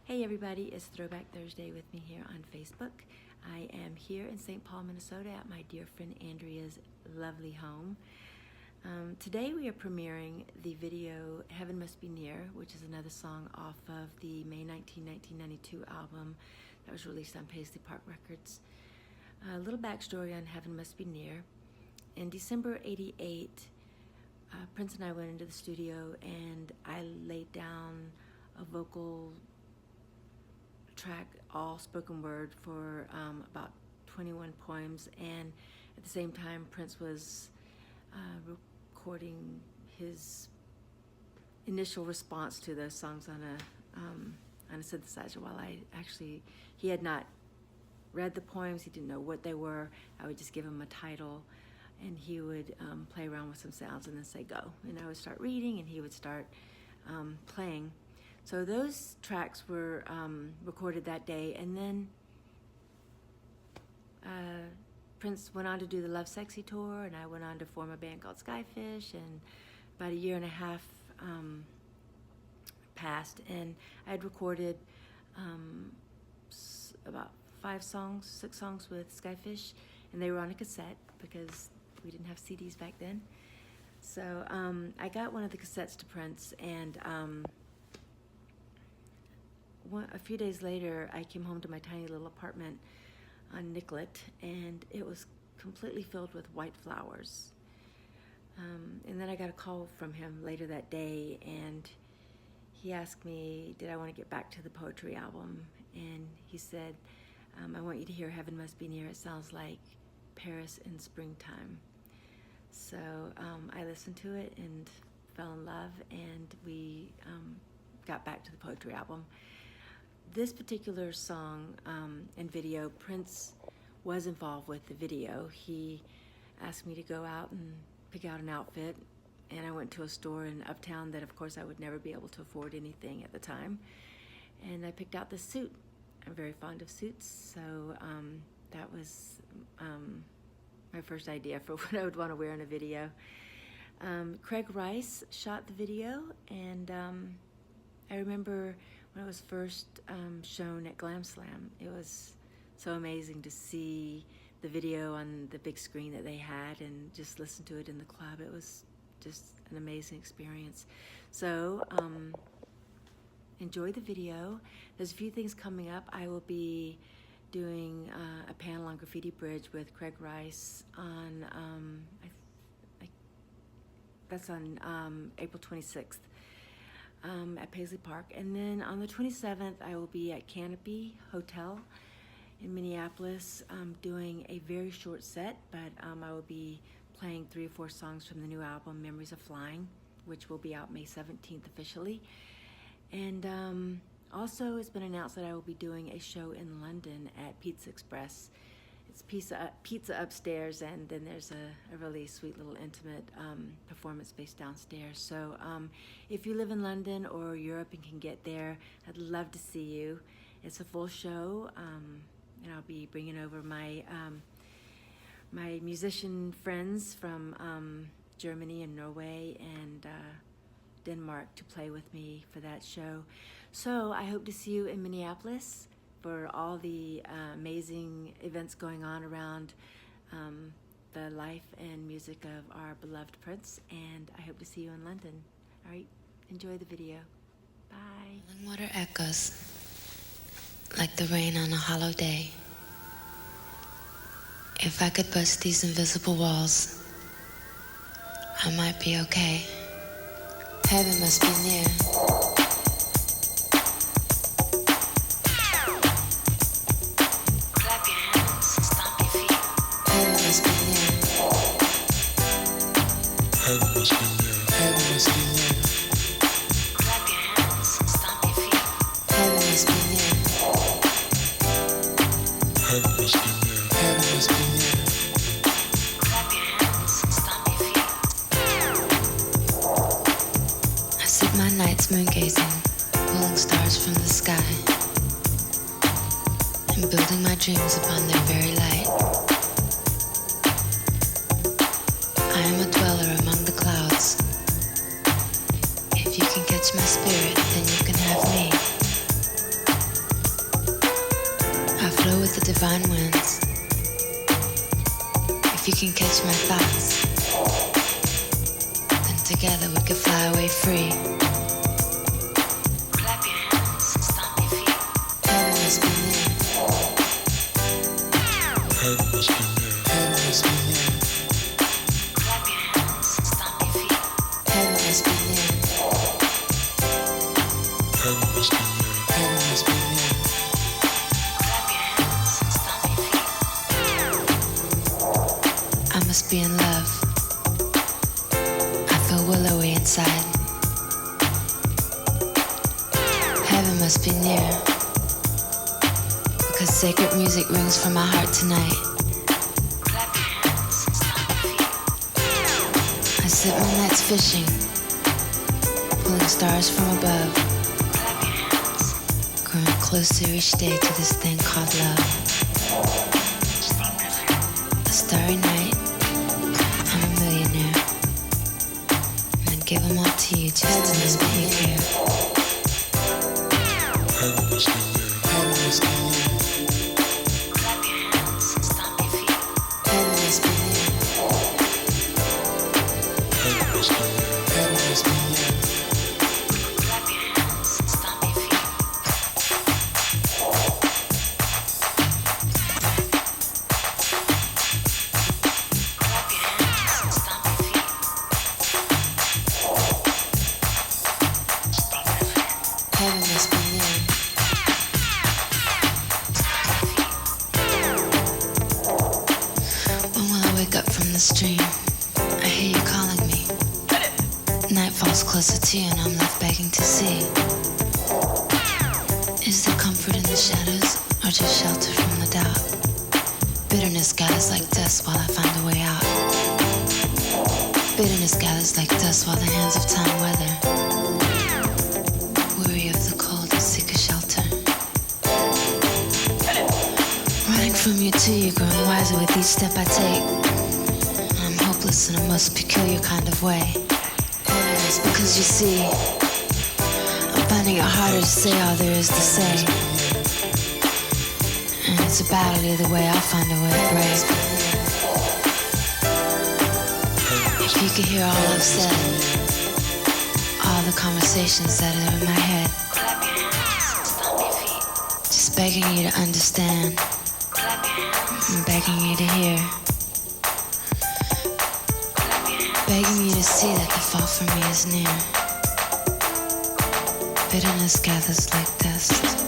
Hey everybody, it's Throwback Thursday with me here on Facebook. I am here in St. Paul, Minnesota at my dear friend Andrea's lovely home. Today we are premiering the video Heaven Must Be Near, which is another song off of the May 19, 1992 album that was released on Paisley Park Records. A little backstory on Heaven Must Be Near. In December '88, Prince and I went into the studio and I laid down a vocal track, all spoken word, for about 21 poems, and at the same time Prince was recording his initial response to those songs on a synthesizer while he had not read the poems, he didn't know what they were. I would just give him a title and he would play around with some sounds and then say go, and I would start reading and he would start playing. So those tracks were recorded that day, and then Prince went on to do the Love Sexy tour, and I went on to form a band called Skyfish, and about a year and a half passed, and I had recorded about 6 songs with Skyfish, and they were on a cassette because we didn't have CDs back then. So I got one of the cassettes to Prince, and a few days later, I came home to my tiny little apartment on Nicollet, and it was completely filled with white flowers. And then I got a call from him later that day, and he asked me, did I want to get back to the poetry album? And he said, I want you to hear Heaven Must Be Near. It sounds like Paris in springtime. So I listened to it and fell in love, and we got back to the poetry album. This particular song and video, Prince was involved with the video. He asked me to go out and pick out an outfit, and I went to a store in Uptown that of course I would never be able to afford anything at the time, and I picked out this suit. I'm very fond of suits, so that was my first idea for what I would want to wear in a video. Craig Rice shot the video, and I remember when it was first shown at Glam Slam, it was so amazing to see the video on the big screen that they had and just listen to it in the club. It was just an amazing experience. So enjoy the video. There's a few things coming up. I will be doing a panel on Graffiti Bridge with Craig Rice on, that's on April 26th. At Paisley Park, and then on the 27th I will be at Canopy Hotel in Minneapolis doing a very short set, but I will be playing 3 or 4 songs from the new album Memories of Flying, which will be out May 17th officially. And also it's been announced that I will be doing a show in London at Pizza Express. It's pizza upstairs, and then there's a really sweet little intimate performance space downstairs. So if you live in London or Europe and can get there, I'd love to see you. It's a full show, and I'll be bringing over my my musician friends from Germany and Norway and Denmark to play with me for that show. So I hope to see you in Minneapolis for all the amazing events going on around the life and music of our beloved Prince, and I hope to see you in London. All right, enjoy the video. Bye. When water echoes like the rain on a hollow day, if I could bust these invisible walls, I might be okay. Heaven must be near. Heaven must be near. Heaven must be near. Clap your hands, stomp your feet. Heaven must be near. Heaven must be near. Heaven must be near. Clap your hands, stomp your feet. I sit my nights moon gazing, pulling stars from the sky, and building my dreams upon their very light. I am a dweller among the clouds. If you can catch my spirit, then you can have me. the divine winds. If you can catch my thoughts, then together we could fly away free. Clap your hands, stomp your feet. Heaven must be near. Heaven must be near. Heaven must be near. Clap your hands, stomp your feet. Heaven must be near. Heaven must be near. Heaven must be near. Clap your hands, stomp your feet. I must be in love. I feel willowy inside. Heaven must be near. Because sacred music rings from my heart tonight. Clap your hands, stomp your feet. I sit my nights fishing, pulling stars from above. Clap your hands. Growing closer each day to this thing called love. A starry night, I'm a millionaire. And I'd give them all to you just to make me care. Heaven must be near. Heaven must be near. Clap your hands, stomp your feet. Heaven must be near. Heaven must be near. Heaven must be near. Clap your hands, stomp your feet. Clap your hands, stomp your feet. Heaven must be near. When will I wake up from the stream? I hear you calling me. Night falls closer to you and I'm left begging to see. Is there comfort in the shadows or just shelter from the doubt? Bitterness gathers like dust while I find a way out. Bitterness gathers like dust while the hands of time weather. Weary of the cold, I seek a shelter. Running from you to you, growing wiser with each step I take. I'm hopeless in a most peculiar kind of way. It's because you see, I'm finding it harder to say all there is to say. And it's a battle either way, I'll find a way to break. If you could hear all I've said, all the conversations that are in my head. Clap your hands, stomp your feet. Just begging you to understand. Clap your hands. I'm begging you to hear. Clap your hands. Begging you to see that the fall for me is near. Bitterness gathers like dust.